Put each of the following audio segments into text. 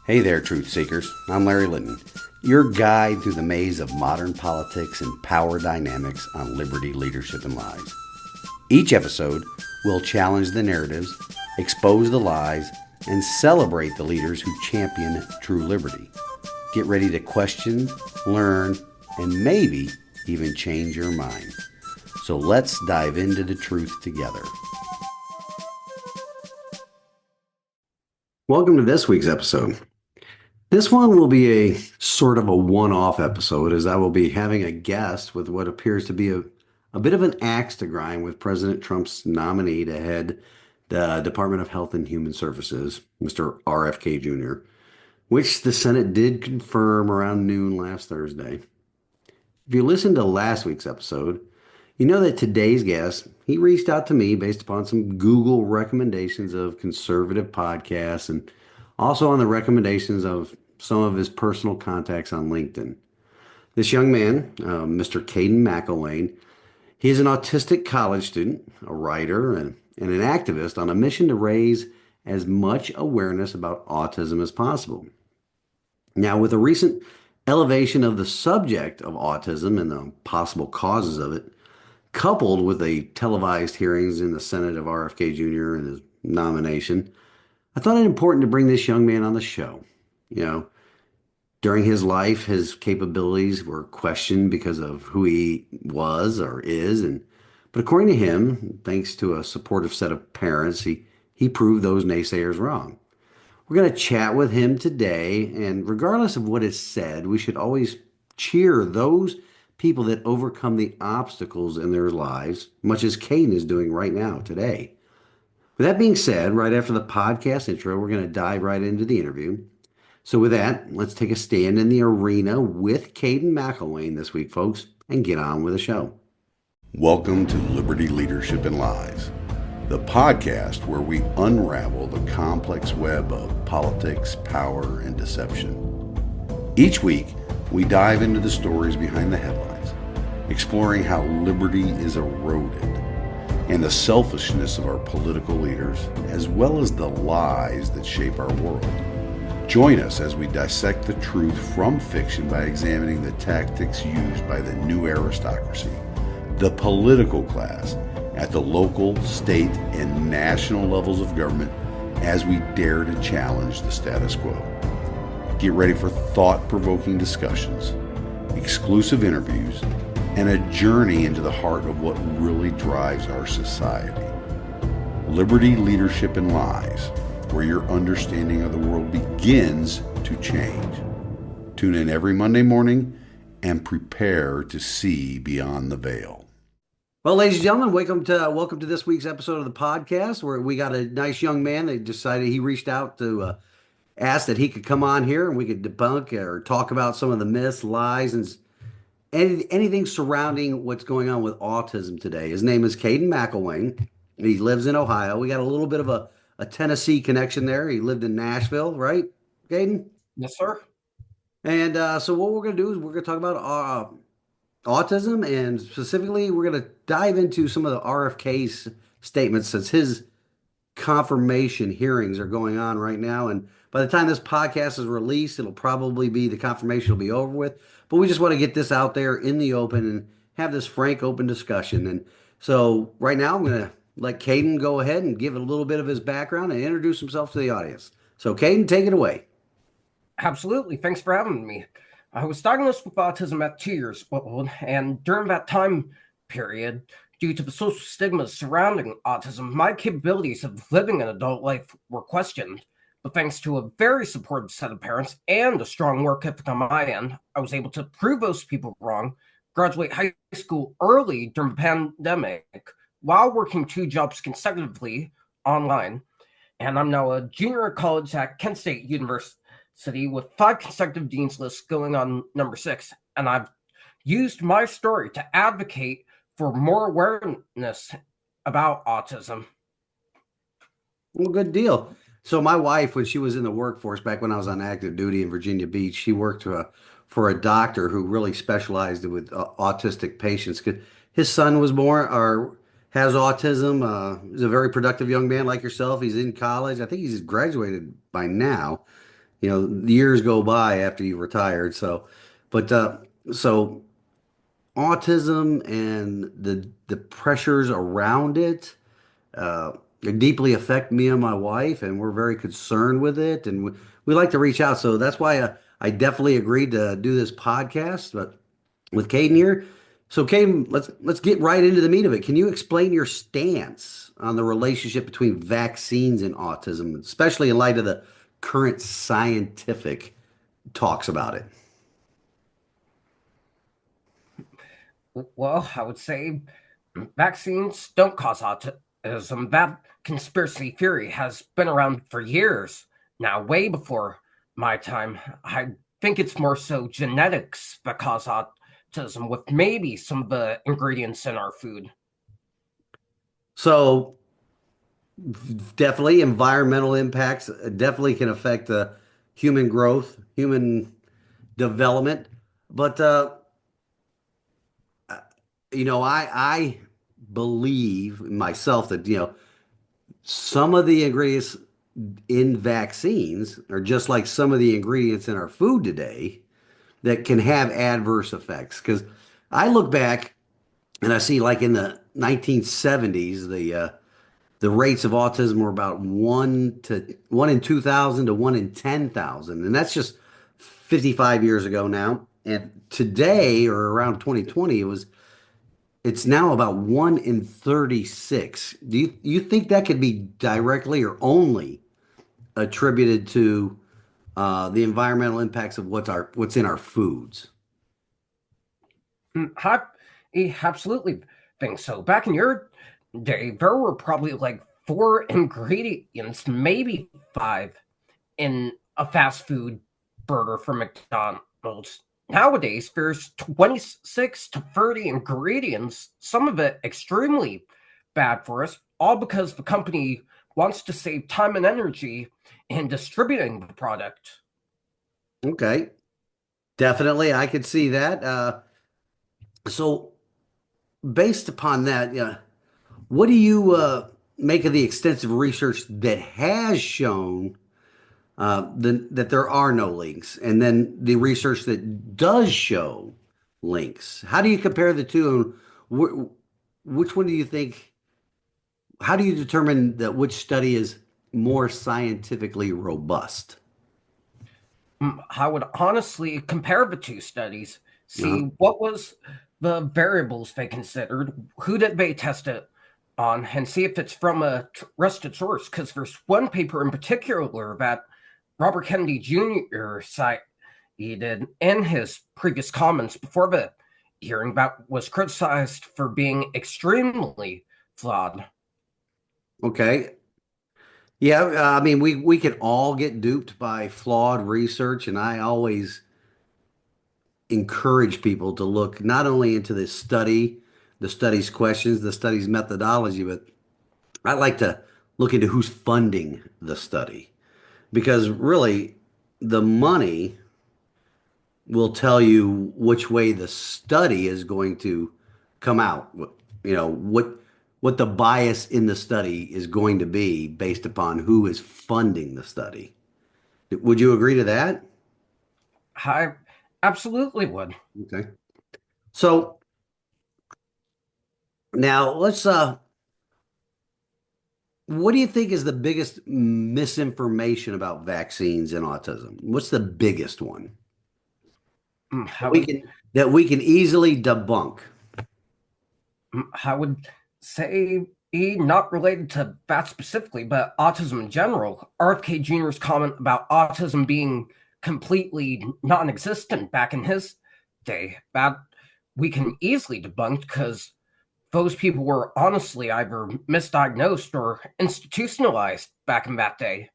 Hey there, truth seekers. I'm Larry Litton, your guide through the maze of modern politics and power dynamics on liberty, leadership, and lies. Each episode will challenge the narratives, expose the lies, and celebrate the leaders who champion true liberty. Get ready to question, learn, and maybe even change your mind. So let's dive into the truth together. Welcome to this week's episode. This one will be a sort of a one-off episode, as I will be having a guest with what appears to be a bit of an axe to grind with President Trump's nominee to head the Department of Health and Human Services, Mr. RFK Jr., which the Senate did confirm around noon last Thursday. If you listened to last week's episode, you know that today's guest, he reached out to me based upon some Google recommendations of conservative podcasts and also on the recommendations of some of his personal contacts on LinkedIn. This young man, Mr. Kadin McElwain, he is an autistic college student, a writer, and an activist on a mission to raise as much awareness about autism as possible. Now, with the recent elevation of the subject of autism and the possible causes of it, coupled with the televised hearings in the Senate of RFK Jr. and his nomination, I thought it important to bring this young man on the show. During his life, his capabilities were questioned because of who he was or is, but according to him, thanks to a supportive set of parents, he proved those naysayers wrong. We're going to chat with him today, and regardless of what is said, we should always cheer those people that overcome the obstacles in their lives, much as Kadin is doing right now today. With that being said, right after the podcast intro, we're going to dive right into the interview. So with that, let's take a stand in the arena with Kadin McElwain this week, folks, and get on with the show. Welcome to Liberty, Leadership, and Lies, the podcast where we unravel the complex web of politics, power, and deception. Each week, we dive into the stories behind the headlines, exploring how liberty is eroded and the selfishness of our political leaders, as well as the lies that shape our world. Join us as we dissect the truth from fiction by examining the tactics used by the new aristocracy, the political class, at the local, state, and national levels of government as we dare to challenge the status quo. Get ready for thought-provoking discussions, exclusive interviews, and a journey into the heart of what really drives our society. Liberty, Leadership, and Lies, where your understanding of the world begins to change. Tune in every Monday morning and prepare to see beyond the veil. Well, ladies and gentlemen, welcome to this week's episode of the podcast, where we got a nice young man that decided he reached out to ask that he could come on here and we could debunk or talk about some of the myths, lies, and anything surrounding what's going on with autism today. His name is Kadin McElwain. He lives in Ohio. We got a little bit of a Tennessee connection there. He lived in Nashville, right, Kadin? Yes, sir. And so what we're going to do is we're going to talk about autism, and specifically we're going to dive into some of the RFK's statements, since his confirmation hearings are going on right now. And by the time this podcast is released, it'll probably be, the confirmation will be over with. But we just want to get this out there in the open and have this frank, open discussion. And so right now I'm going to let Kadin go ahead and give a little bit of his background and introduce himself to the audience. So Kadin, take it away. Absolutely. Thanks for having me. I was diagnosed with autism at 2 years old, and during that time period, due to the social stigmas surrounding autism, my capabilities of living an adult life were questioned. But thanks to a very supportive set of parents and a strong work ethic on my end, I was able to prove those people wrong, graduate high school early during the pandemic, while working 2 jobs consecutively online. And I'm now a junior at college at Kent State University with 5 consecutive dean's lists, going on number 6. And I've used my story to advocate for more awareness about autism. Well, good deal. So my wife, when she was in the workforce back when I was on active duty in Virginia Beach, she worked for a doctor who really specialized with autistic patients. His son was born or has autism. He's a very productive young man like yourself. He's in college. I think he's graduated by now. years go by after you retired. But so autism and the pressures around it, it deeply affect me and my wife, and we're very concerned with it, and we like to reach out. So that's why I definitely agreed to do this podcast, but with Caden here. So, Caden, let's get right into the meat of it. Can you explain your stance on the relationship between vaccines and autism, especially in light of the current scientific talks about it? Well, I would say vaccines don't cause autism. That conspiracy theory has been around for years now, way before my time. I think it's more so genetics that cause autism, with maybe some of the ingredients in our food. So, definitely environmental impacts definitely can affect human growth, human development. But I believe myself that some of the ingredients in vaccines are just like some of the ingredients in our food today that can have adverse effects. Because I look back and I see, like in the 1970s, the rates of autism were about one in 2,000 to one in 10,000, and that's just 55 years ago now. And today, or around 2020, it's now about one in 36. Do you think that could be directly or only attributed to the environmental impacts of what's in our foods? I absolutely think so. Back in your day, there were probably like four ingredients, maybe five, in a fast food burger from McDonald's. Nowadays, there's 26 to 30 ingredients, some of it extremely bad for us, all because the company wants to save time and energy in distributing the product. Okay, definitely, I could see that. So, based upon that, yeah, what do you make of the extensive research that has shown that there are no links, and then the research that does show links? How do you compare the two, and which one do you think? How do you determine that which study is more scientifically robust? I would honestly compare the two studies, see Uh-huh. what was the variables they considered, who did they test it on, and see if it's from a trusted source. Because there's one paper in particular that Robert Kennedy Jr. cited in his previous comments before the hearing that was criticized for being extremely flawed. Okay. Yeah, I mean, we can all get duped by flawed research, and I always encourage people to look not only into the study's questions, the study's methodology, but I like to look into who's funding the study, because really the money will tell you which way the study is going to come out. What the bias in the study is going to be based upon who is funding the study. Would you agree to that? I absolutely would. Okay. So now let's what do you think is the biggest misinformation about vaccines and autism? What's the biggest one I would that we can easily debunk? I would say not related to that specifically, but autism in general. RFK Jr.'s comment about autism being completely non-existent back in his day, that we can easily debunk because those people were honestly either misdiagnosed or institutionalized back in that day.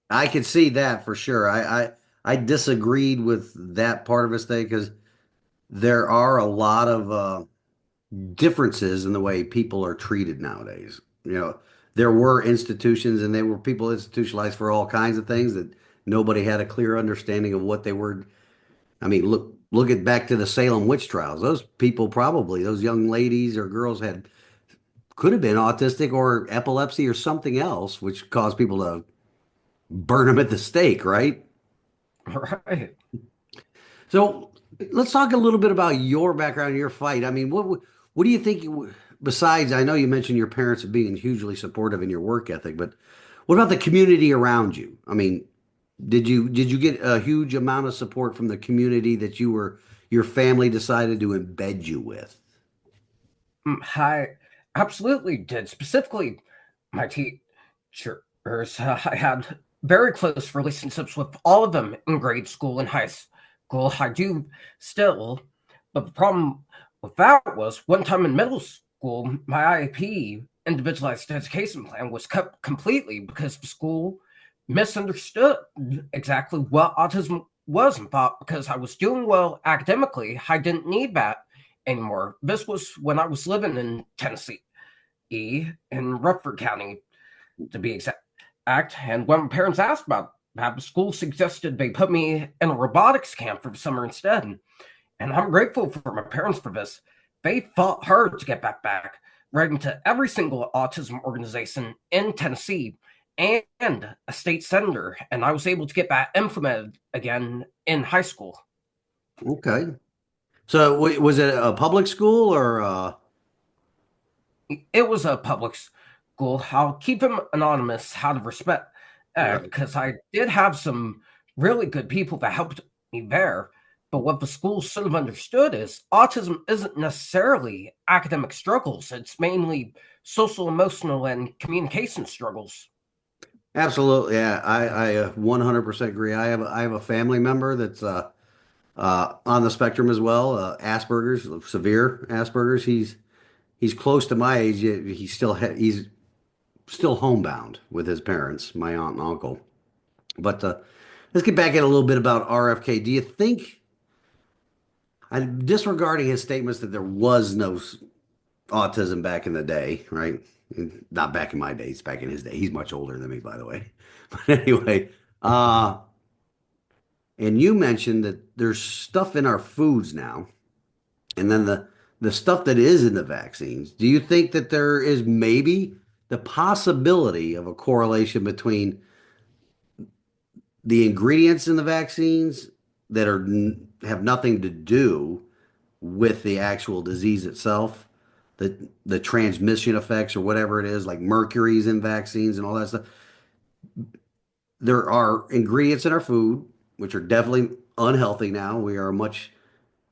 I can see that for sure. I disagreed with that part of his thing because there are a lot of differences in the way people are treated nowadays. There were institutions and they were people institutionalized for all kinds of things that nobody had a clear understanding of what they were. I mean, look at back to the Salem witch trials. Those people probably, those young ladies or girls could have been autistic or epilepsy or something else, which caused people to burn them at the stake, right? Right. So let's talk a little bit about your background, your fight. I mean, what do you think? Besides, I know you mentioned your parents being hugely supportive in your work ethic, but what about the community around you? I mean, did you get a huge amount of support from the community that your family decided to embed you with? I absolutely did. Specifically, my teachers. I had very close relationships with all of them in grade school and high school. I do still, but the problem with that was one time in middle school, my IEP, individualized education plan, was cut completely because the school misunderstood exactly what autism was and thought because I was doing well academically, I didn't need that anymore. This was when I was living in Tennessee, in Rutherford County, to be exact. And when my parents asked about that, the school suggested they put me in a robotics camp for the summer instead. And I'm grateful for my parents for this. They fought hard to get that back, writing to every single autism organization in Tennessee and a state senator. And I was able to get that implemented again in high school. Okay. So was it a public school or It was a public school. I'll keep him anonymous out of respect, right? because I did have some really good people that helped me there. But what the school sort of understood is autism isn't necessarily academic struggles, it's mainly social, emotional, and communication struggles. Absolutely. Yeah, I 100% agree. I have a family member that's on the spectrum as well, Asperger's, severe Asperger's. He's close to my age, yet he's still homebound with his parents, my aunt and uncle. But let's get back in a little bit about RFK. Do you think, I'm disregarding his statements that there was no autism back in the day, right? Not back in my days, back in his day. He's much older than me, by the way. But anyway, uh, and you mentioned that there's stuff in our foods now, and then the stuff that is in the vaccines. Do you think that there is maybe the possibility of a correlation between the ingredients in the vaccines that have nothing to do with the actual disease itself, the transmission effects or whatever it is, like mercury's in vaccines and all that stuff? There are ingredients in our food which are definitely unhealthy now. We are a much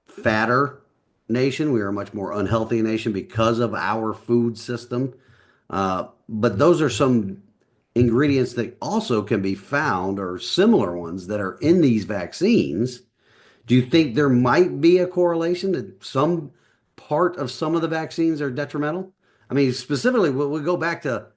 fatter nation. We are a much more unhealthy nation because of our food system. But those are some ingredients that also can be found, or similar ones that are in these vaccines. Do you think there might be a correlation that some part of some of the vaccines are detrimental? I mean, specifically, we'll go back to,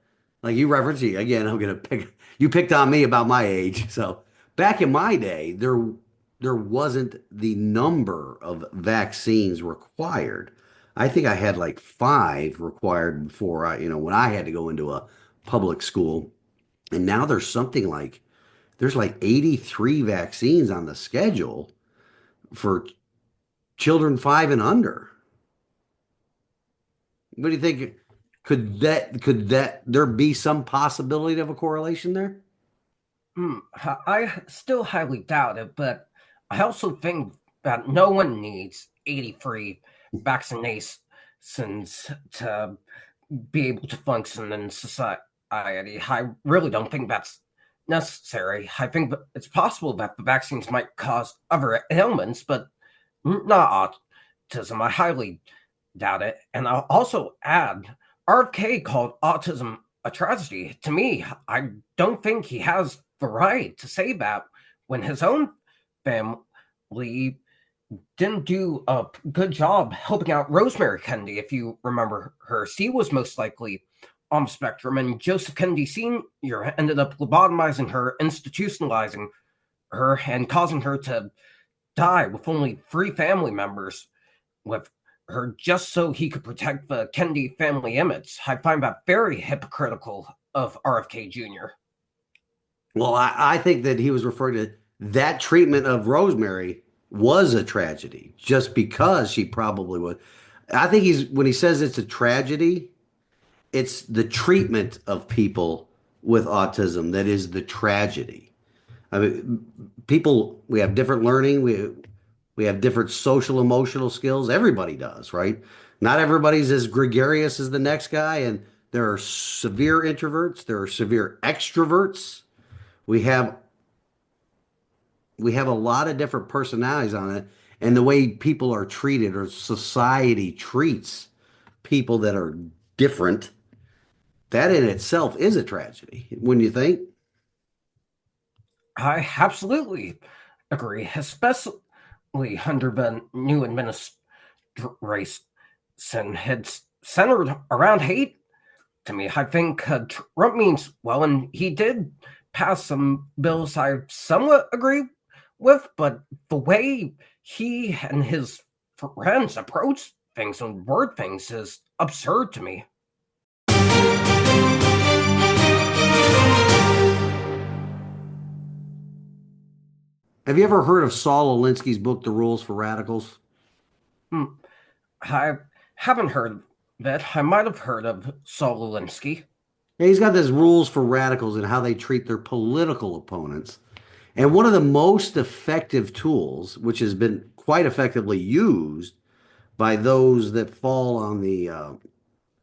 like you referenced, again, I'm going to you picked on me about my age. So back in my day, there wasn't the number of vaccines required. I think I had like five required before when I had to go into a public school. And now there's like 83 vaccines on the schedule for children 5 and under. What do you think? Could there be some possibility of a correlation there? I still highly doubt it, but I also think that no one needs 83 vaccinations to be able to function in society. I really don't think that's necessary. I think that it's possible that the vaccines might cause other ailments, but not autism. I highly doubt it. And I'll also add RFK called autism a tragedy. To me, I don't think he has the right to say that when his own family didn't do a good job helping out Rosemary Kennedy. If you remember her, she was most likely on the spectrum, and Joseph Kennedy Sr. ended up lobotomizing her, institutionalizing her, and causing her to die with only 3 family members with her just so he could protect the Kennedy family image. I find that very hypocritical of RFK Jr. Well, I think that he was referring to that treatment of Rosemary was a tragedy just because she probably would. I think when he says it's a tragedy, it's the treatment of people with autism that is the tragedy. I mean, people, we have different learning, we have different social emotional skills. Everybody does, right? Not everybody's as gregarious as the next guy, and there are severe introverts, there are severe extroverts. We have we have a lot of different personalities on it, and the way people are treated or society treats people that are different, that in itself is a tragedy, wouldn't you think? I absolutely agree, especially under the new administration had centered around hate. To me, I think Trump means well, and he did pass some bills I somewhat agree with, but the way he and his friends approach things and word things is absurd to me. Have you ever heard of Saul Alinsky's book, The Rules for Radicals? Hmm. I haven't heard of it. I might have heard of Saul Alinsky. Yeah, he's got this rules for radicals and how they treat their political opponents. And one of the most effective tools, which has been quite effectively used by those that fall on the,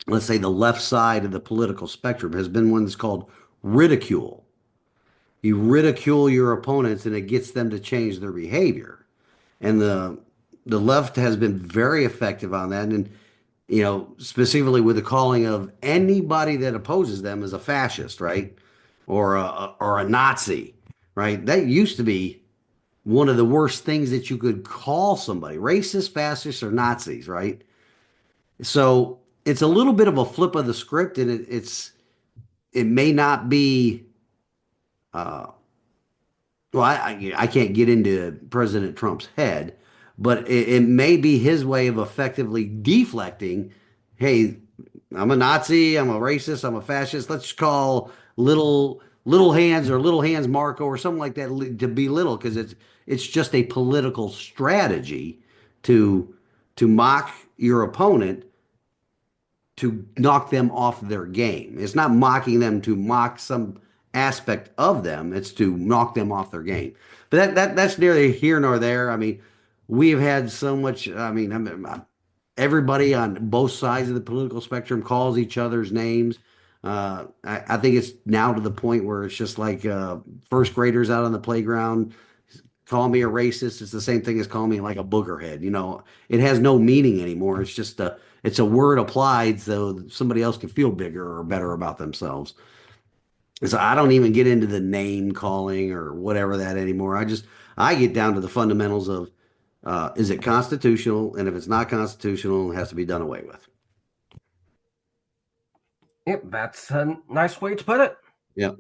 let's say, the left side of the political spectrum, has been one that's called ridicule. You ridicule your opponents and it gets them to change their behavior. And the left has been very effective on that. And specifically with the calling of anybody that opposes them as a fascist, right? Or a Nazi, right? That used to be one of the worst things that you could call somebody, racist, fascist, or Nazis, right? So it's a little bit of a flip of the script, and it may not be. Uh, well, I can't get into President Trump's head, but it may be his way of effectively deflecting. Hey, I'm a Nazi, I'm a racist, I'm a fascist. Let's call little hands or little hands Marco or something like that to belittle because it's just a political strategy to mock your opponent to knock them off their game. It's not mocking them to mock some aspect of them. It's to knock them off their game. But that's neither here nor there. I mean, we've had so much. Everybody on both sides of the political spectrum calls each other's names. I think it's now to the point where it's just like first graders out on the playground call me a racist. It's the same thing as calling me like a boogerhead. It has no meaning anymore. It's a word applied so somebody else can feel bigger or better about themselves. So I don't even get into the name calling or whatever that anymore. I get down to the fundamentals of is it constitutional? And if it's not constitutional, it has to be done away with. Yep, that's a nice way to put it. Yeah.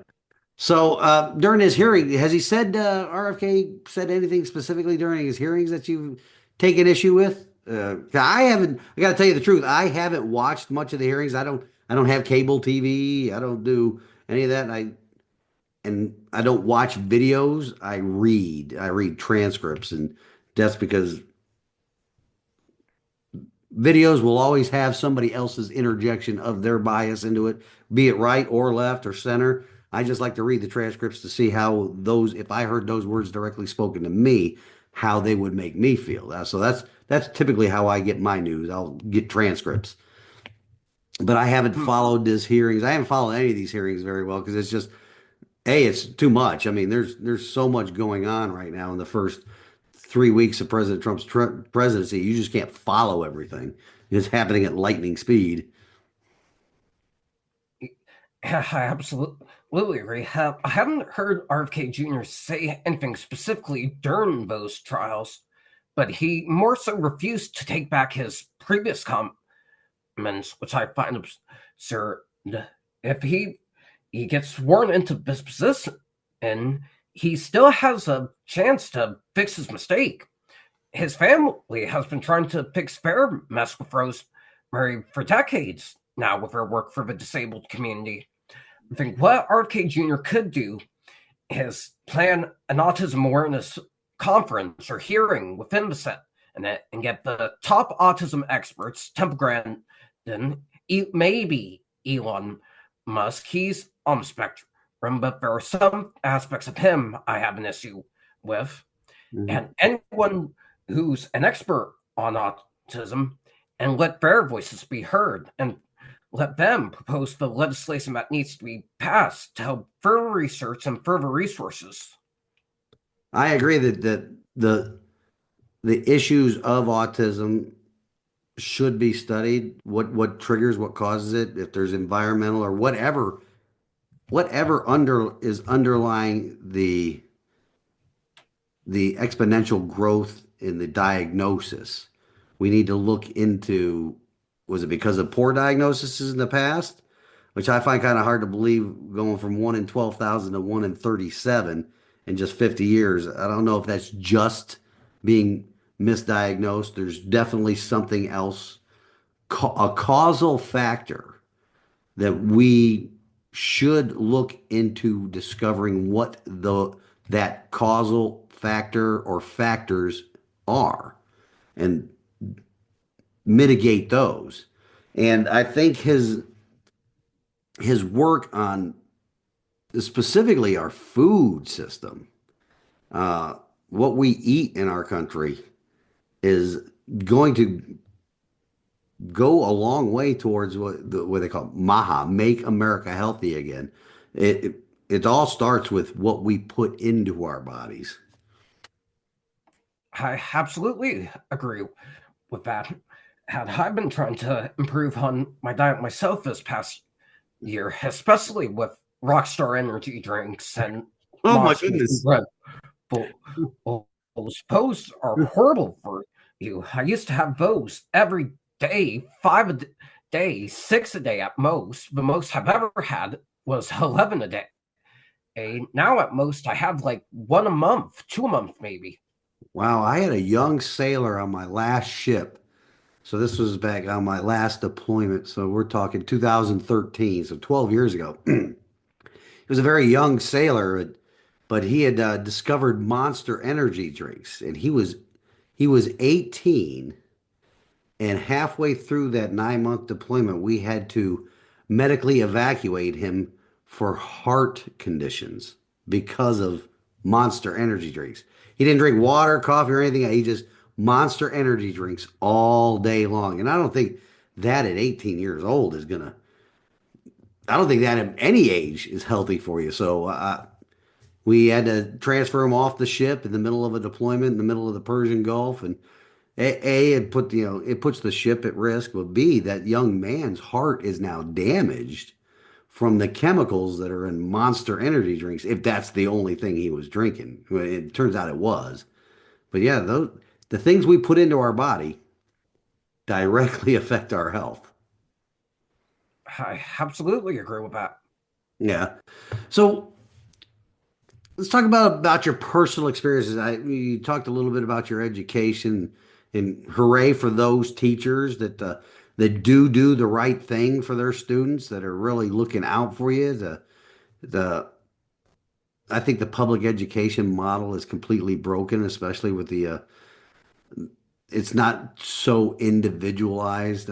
So during his hearing, has he said RFK said anything specifically during his hearings that you've taken issue with? I haven't. I got to tell you the truth. I haven't watched much of the hearings. I don't have cable TV. I don't do any of that. And I don't watch videos. I read. I read transcripts, and that's because videos will always have somebody else's interjection of their bias into it, be it right or left or center. I just like to read the transcripts to see how those, if I heard those words directly spoken to me, how they would make me feel. So that's typically how I get my news. I'll get transcripts. But I haven't Hmm. followed this hearings. I haven't followed any of these hearings very well because it's just it's too much. I mean, there's so much going on right now in the first 3 weeks of President Trump's presidency. You just can't follow everything. It's happening at lightning speed. I absolutely agree. I haven't heard RFK Jr. say anything specifically during those trials, but he more so refused to take back his previous comments, which I find absurd. If he gets sworn into this position, and he still has a chance to fix his mistake. His family has been trying to fix their mess with Rosemary for decades now with her work for the disabled community. I think what RFK Jr. could do is plan an autism awareness conference or hearing within the set and get the top autism experts, Temple Grandin, maybe Elon Musk. He's on the spectrum but there are some aspects of him I have an issue with. Mhm. And anyone who's an expert on autism, and let their voices be heard, and let them propose the legislation that needs to be passed to help further research and further resources. I agree that the issues of autism should be studied. What triggers, what causes it, if there's environmental or whatever is underlying the exponential growth in the diagnosis. We need to look into, was it because of poor diagnoses in the past? Which I find kind of hard to believe, going from 1 in 12,000 to 1 in 37 in just 50 years. I don't know if that's just being misdiagnosed. There's definitely something else, a causal factor that we should look into discovering what that causal factor or factors are and mitigate those. And I think his work on specifically our food system, uh, what we eat in our country, is going to go a long way towards what they call MAHA, Make America Healthy Again. It all starts with what we put into our bodies. I absolutely agree with that. And I've been trying to improve on my diet myself this past year, especially with Rockstar energy drinks and Oh my monsters and goodness. Red Bull. Those posts are horrible for you. I used to have those every day, 5 a day, 6 a day at most. The most I've ever had was 11 a day. Now at most I have like one a month, 2 a month maybe. Wow, I had a young sailor on my last ship. So this was back on my last deployment. So we're talking 2013, so 12 years ago. He was a very young sailor, but he had discovered Monster energy drinks, and he was 18, and halfway through that 9 month deployment, we had to medically evacuate him for heart conditions because of Monster energy drinks. He didn't drink water, coffee, or anything. He just Monster energy drinks all day long. And I don't think that at 18 years old is gonna. I don't think that at any age is healthy for you. So we had to transfer him off the ship in the middle of a deployment in the middle of the Persian Gulf, and it puts the ship at risk, but B, that young man's heart is now damaged from the chemicals that are in Monster energy drinks, if that's the only thing he was drinking. Well, it turns out it was. But yeah, the things we put into our body directly affect our health. I absolutely agree with that. Yeah. So let's talk about your personal experiences. You talked a little bit about your education, and hooray for those teachers that do the right thing for their students, that are really looking out for you. The I think the public education model is completely broken, especially with it's not so individualized.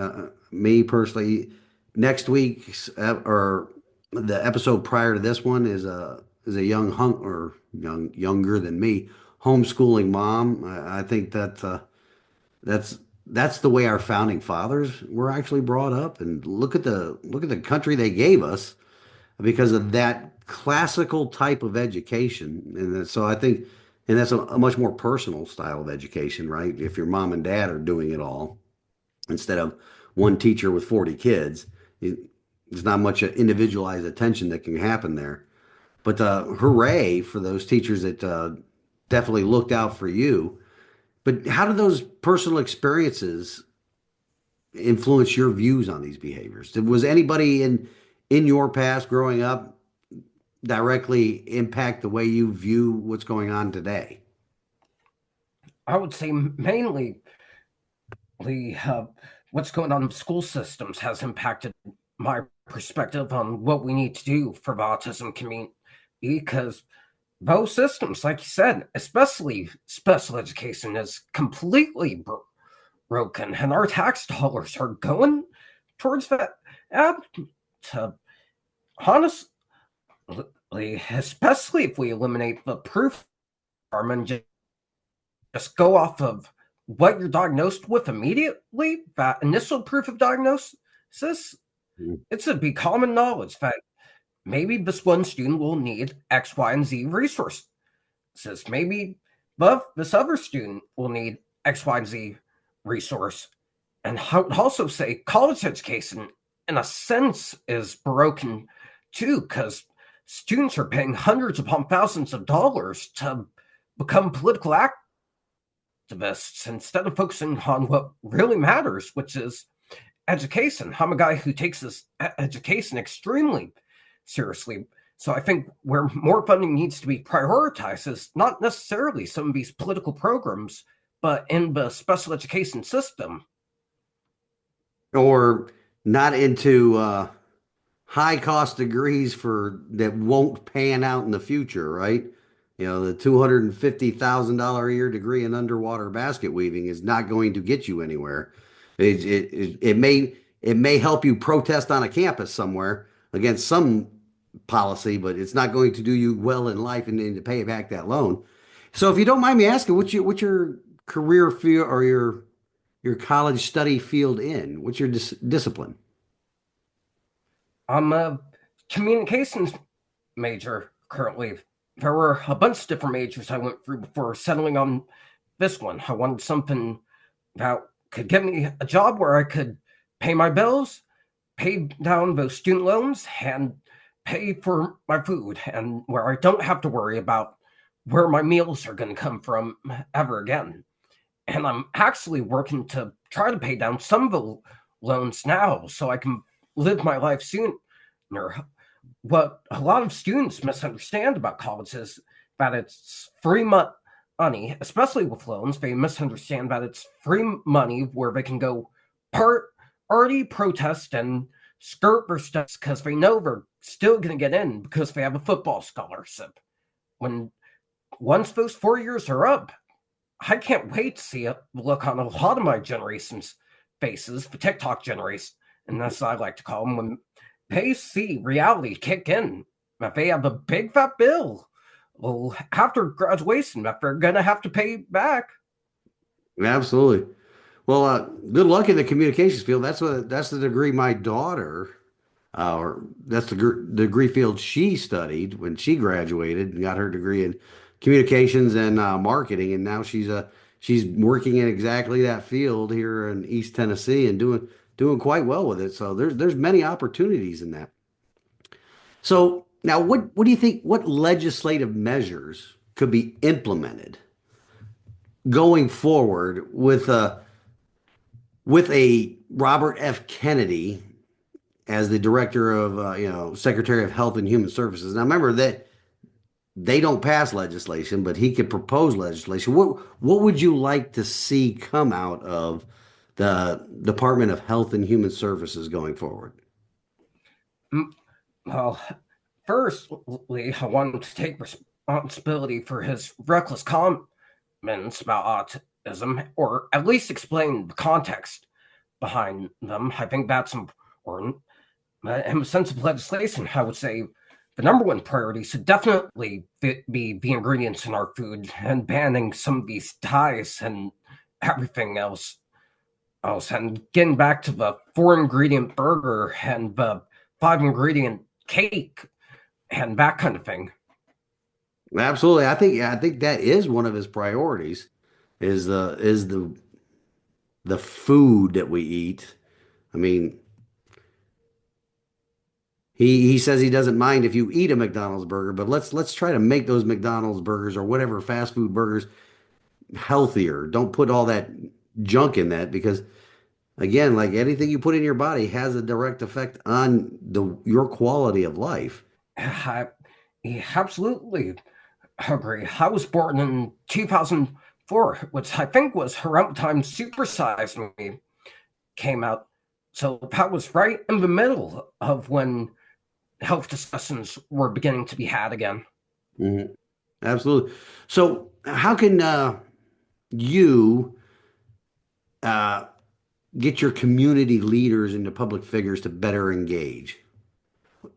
Me personally, next week's or the episode prior to this one is a younger than me homeschooling mom. I think that that's that's the way our founding fathers were actually brought up. And look at the country they gave us because of that classical type of education. So I think, and that's a much more personal style of education, right? If your mom and dad are doing it all instead of one teacher with 40 kids, there's not much individualized attention that can happen there. But hooray for those teachers that definitely looked out for you. But how do those personal experiences influence your views on these behaviors? Was anybody in your past growing up directly impact the way you view what's going on today? I would say mainly the what's going on in school systems has impacted my perspective on what we need to do for the autism community because those systems, like you said, especially special education, is completely broken, and our tax dollars are going towards that. And to honest, especially if we eliminate the proof farm and just go off of what you're diagnosed with immediately, that initial proof of diagnosis, Mhm. it should be common knowledge that maybe this one student will need X, Y, and Z resources. Maybe this other student will need X, Y, and Z resource. And I would also say college education, in a sense, is broken too, because students are paying hundreds upon thousands of dollars to become political activists instead of focusing on what really matters, which is education. I'm a guy who takes this education extremely seriously. So I think where more funding needs to be prioritized is not necessarily some of these political programs, but in the special education system. Or not into high cost degrees for that won't pan out in the future, right? You know, the $250,000 a year degree in underwater basket weaving is not going to get you anywhere. It may help you protest on a campus somewhere against some policy, but it's not going to do you well in life and to pay back that loan. So if you don't mind me asking, what's your career field or your college study field in? What's your discipline? I'm a communications major currently. There were a bunch of different majors I went through before settling on this one. I wanted something that could get me a job where I could pay my bills, pay down those student loans, and pay for my food, and where I don't have to worry about where my meals are going to come from ever again. And I'm actually working to try to pay down some of the loans now so I can live my life sooner. What a lot of students misunderstand about college is that it's free money, especially with loans. They misunderstand that it's free money where they can go party, protest, and skirt their steps because they know they're still going to get in because they have a football scholarship. When once those 4 years are up, I can't wait to see a look on a lot of my generation's faces, the TikTok generation, and that's what I like to call them, when they see reality kick in, that they have a big fat bill, well, after graduation, that they're gonna have to pay back. Absolutely. Well, good luck in the communications field. That's the degree my daughter, or that's the degree field she studied when she graduated and got her degree in communications and marketing, and now she's working in exactly that field here in East Tennessee and doing quite well with it. So there's many opportunities in that. So now, what do you think? What legislative measures could be implemented going forward with a Robert F. Kennedy as the director of, Secretary of Health and Human Services. Now, remember that they don't pass legislation, but he could propose legislation. What would you like to see come out of the Department of Health and Human Services going forward? Well, firstly, I wanted to take responsibility for his reckless comments about autism, or at least explain the context behind them. I think that's important. In the sense of legislation, I would say the number one priority should definitely be the ingredients in our food and banning some of these dyes and everything else, and getting back to the 4 ingredient burger and the 5 ingredient cake and that kind of thing. Absolutely. I think that is one of his priorities is the food that we eat. I mean, he says he doesn't mind if you eat a McDonald's burger, but let's try to make those McDonald's burgers or whatever fast food burgers healthier. Don't put all that junk in that because again, like anything you put in your body has a direct effect on your quality of life. I absolutely agree. I was born in 2004, which I think was around the time Super Size Me came out. So that was right in the middle of when health discussions were beginning to be had again. Mhm. Absolutely. So, how can you uh, get your community leaders and the public figures to better engage?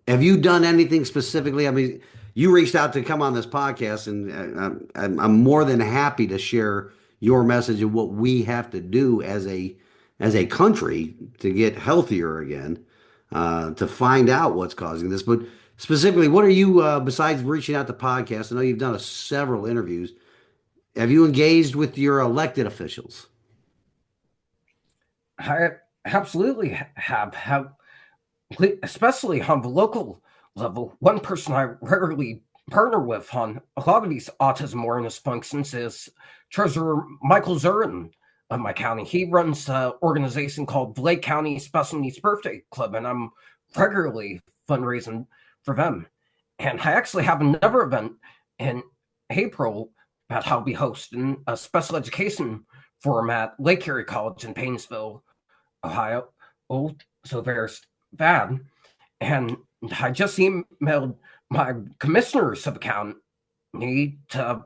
Have you done anything specifically? I mean, you reached out to come on this podcast, and I'm more than happy to share your message of what we have to do as a country to get healthier again, to find out what's causing this. But specifically, what are you besides reaching out to podcasts? I know you've done several interviews. Have you engaged with your elected officials? I absolutely have especially on the local level. One person I regularly partner with on a lot of these autism awareness functions is Treasurer Michael Zurin of my county. He runs an organization called the Lake County Special Needs Birthday Club, and I'm regularly fundraising for them. And I actually have another event in April that I'll be hosting a special education forum at Lake Erie College in Painesville, Ohio. Oh, so there's that. And I just emailed my commissioners of the county to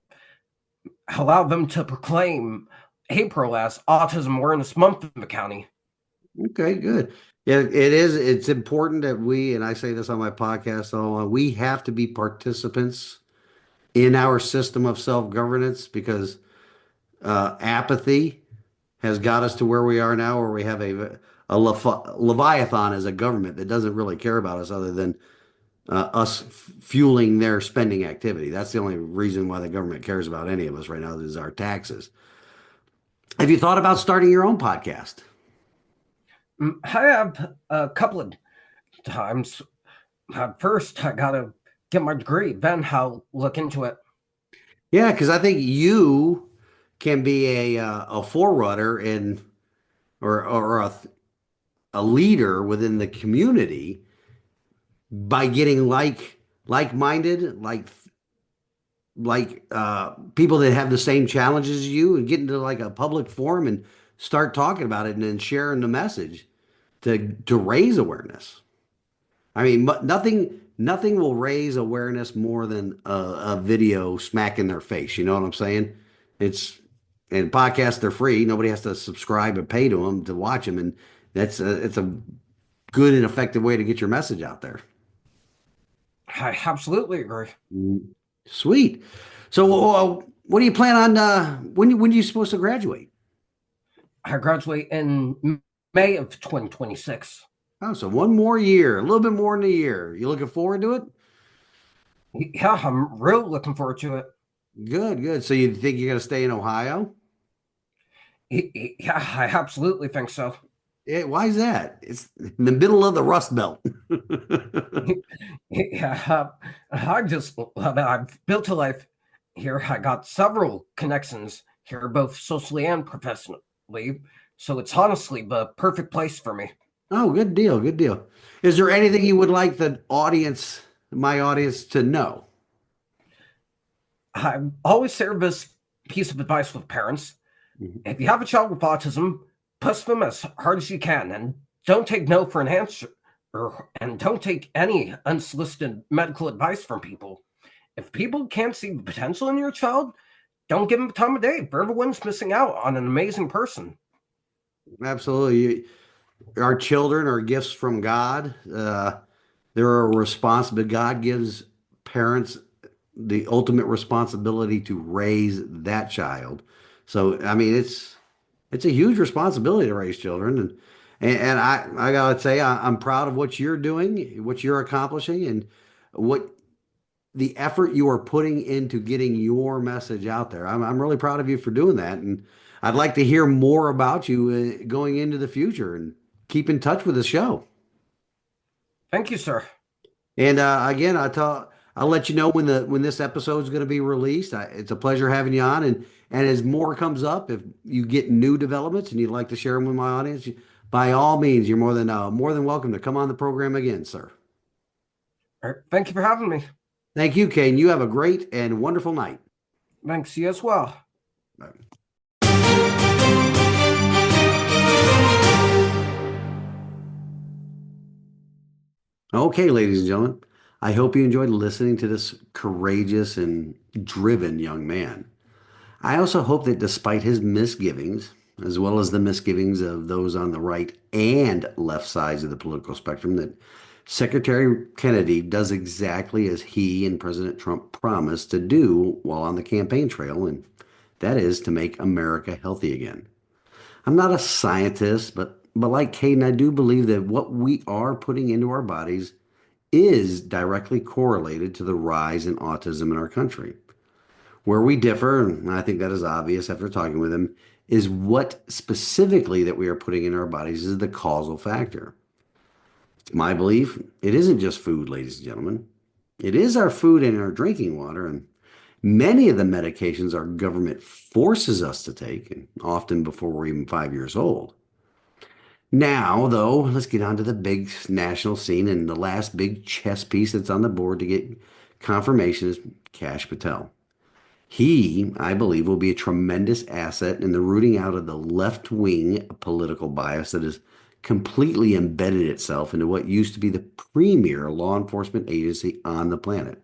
allow them to proclaim April as Autism Awareness Month in the county. Okay, good. Yeah, it is. It's important that we, and I say this on my podcast, so we have to be participants in our system of self-governance because apathy has got us to where we are now, where we have Leviathan as a government that doesn't really care about us other than us fueling their spending activity. That's the only reason why the government cares about any of us right now is our taxes. Have you thought about starting your own podcast? I have a couple of times. First, I gotta get my degree, then I'll look into it. Yeah, because I think you can be a forerunner in or a leader within the community by getting like-minded, people that have the same challenges as you and get into like a public forum and start talking about it and then sharing the message to raise awareness. I mean, nothing will raise awareness more than a video smacking their face. You know what I'm saying? It's and podcasts they're free. Nobody has to subscribe or pay to them to watch them, and it's a good and effective way to get your message out there. I absolutely agree. Mm. Sweet. So, what do you plan on? When are you supposed to graduate? I graduate in May of 2026. Oh, so one more year, a little bit more than a year. You looking forward to it? Yeah, I'm really looking forward to it. Good, good. So you think you're going to stay in Ohio? Yeah, I absolutely think so. Yeah, why is that? It's in the middle of the Rust Belt. Yeah, I've built a life here. I got several connections here, both socially and professionally. So it's honestly the perfect place for me. Oh, good deal, good deal. Is there anything you would like my audience, to know? I always share this piece of advice with parents. Mhm. If you have a child with autism, push them as hard as you can and don't take no for an answer and don't take any unsolicited medical advice from people. If people can't see the potential in your child, don't give them the time of day. Everyone's missing out on an amazing person. Absolutely. Our children are gifts from God. They're a responsibility. God gives parents the ultimate responsibility to raise that child. So, I mean, it's a huge responsibility to raise children, and I gotta say I'm proud of what you're doing, what you're accomplishing, and what the effort you are putting into getting your message out there. I'm really proud of you for doing that, and I'd like to hear more about you going into the future and keep in touch with the show. Thank you, sir. And again, I'll let you know when this episode is going to be released. It's a pleasure having you on, and as more comes up, if you get new developments and you'd like to share them with my audience, by all means, you're more than welcome to come on the program again, sir. All right, thank you for having me. Thank you, Kane. You have a great and wonderful night. Thanks, you as well. Bye. Okay, ladies and gentlemen, I hope you enjoyed listening to this courageous and driven young man. I also hope that despite his misgivings, as well as the misgivings of those on the right and left sides of the political spectrum, that Secretary Kennedy does exactly as he and President Trump promised to do while on the campaign trail, and that is to make America healthy again. I'm not a scientist, but like Caden, I do believe that what we are putting into our bodies is directly correlated to the rise in autism in our country. Where we differ, and I think that is obvious after talking with him, is what specifically that we are putting in our bodies is the causal factor. It's my belief it isn't just food, ladies and gentlemen. It is our food and our drinking water, and many of the medications our government forces us to take, and often before we're even 5 years old. Now, though, let's get on to the big national scene, and the last big chess piece that's on the board to get confirmation is Kash Patel. He, I believe, will be a tremendous asset in the rooting out of the left wing political bias that has completely embedded itself into what used to be the premier law enforcement agency on the planet.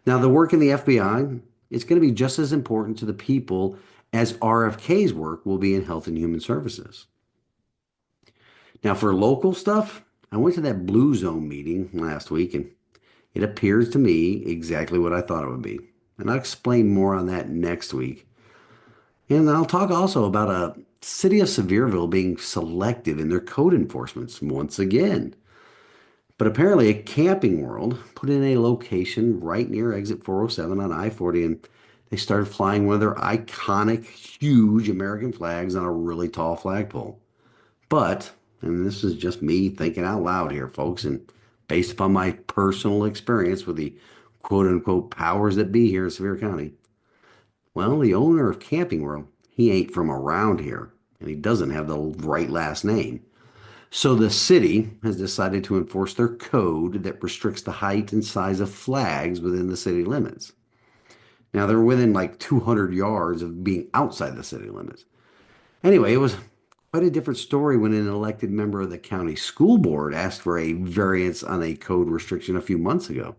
Now, the work in the FBI is going to be just as important to the people as RFK's work will be in Health and Human Services. Now, for local stuff, I went to that Blue Zone meeting last week, and it appears to me exactly what I thought it would be. And I'll explain more on that next week. And I'll talk also about a city of Sevierville being selective in their code enforcements once again. But apparently, a Camping World put in a location right near exit 407 on I-40, and they started flying one of their iconic, huge American flags on a really tall flagpole. But, and this is just me thinking out loud here, folks, and based upon my personal experience with the quote unquote powers that be here in Sevier County, well, the owner of Camping World, he ain't from around here, and he doesn't have the right last name. So the city has decided to enforce their code that restricts the height and size of flags within the city limits. Now they're within like 200 yards of being outside the city limits. Anyway, it was quite a different story when an elected member of the county school board asked for a variance on a code restriction a few months ago.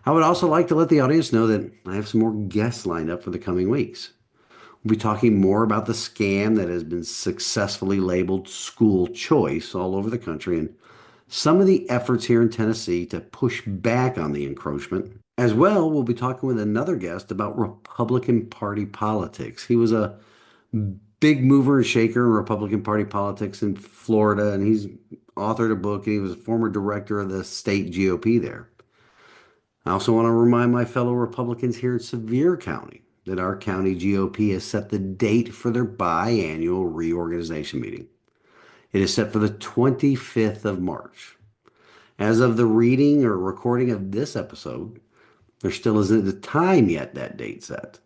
I would also like to let the audience know that I have some more guests lined up for the coming weeks. We'll be talking more about the scam that has been successfully labeled school choice all over the country and some of the efforts here in Tennessee to push back on the encroachment. As well, we'll be talking with another guest about Republican Party politics. He was a big mover and shaker in Republican Party politics in Florida, and he's authored a book, and he was a former director of the state GOP there. I also want to remind my fellow Republicans here in Sevier County that our county GOP has set the date for their biannual reorganization meeting. It is set for the 25th of March. As of the reading or recording of this episode, there still isn't a time yet that date set.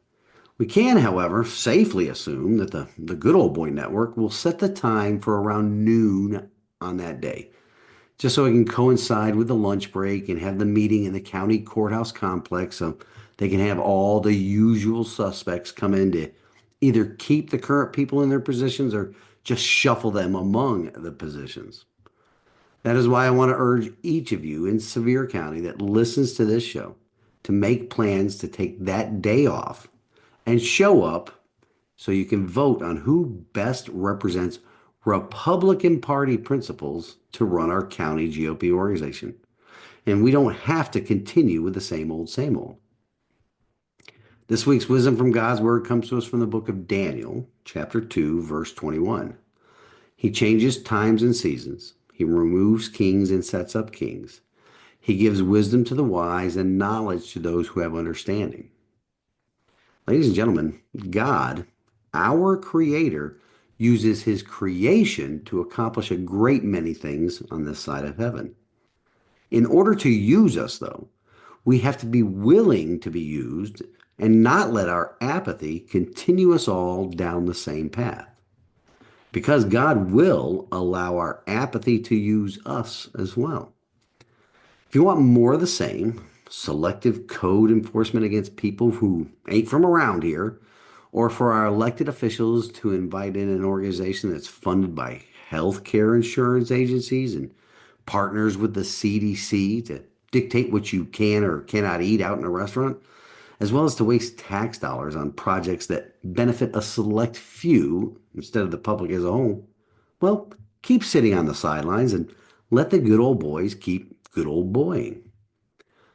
We can, however, safely assume that the Good Old Boy Network will set the time for around noon on that day, just so it can coincide with the lunch break and have the meeting in the county courthouse complex so they can have all the usual suspects come in to either keep the current people in their positions or just shuffle them among the positions. That is why I want to urge each of you in Sevier County that listens to this show to make plans to take that day off and show up so you can vote on who best represents Republican Party principles to run our county GOP organization. And we don't have to continue with the same old, same old. This week's wisdom from God's Word comes to us from the book of Daniel, chapter 2, verse 21. He changes times and seasons. He removes kings and sets up kings. He gives wisdom to the wise and knowledge to those who have understanding. Ladies and gentlemen, God, our Creator, uses His creation to accomplish a great many things on this side of heaven. In order to use us, though, we have to be willing to be used and not let our apathy continue us all down the same path. Because God will allow our apathy to use us as well. If you want more of the same, selective code enforcement against people who ain't from around here, or for our elected officials to invite in an organization that's funded by healthcare insurance agencies and partners with the CDC to dictate what you can or cannot eat out in a restaurant, as well as to waste tax dollars on projects that benefit a select few instead of the public as a whole, well, keep sitting on the sidelines and Let the good old boys keep good old boying.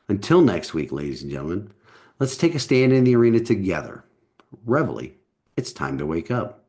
Until next week, ladies and gentlemen, let's take a stand in the arena together. Reveille, it's time to wake up.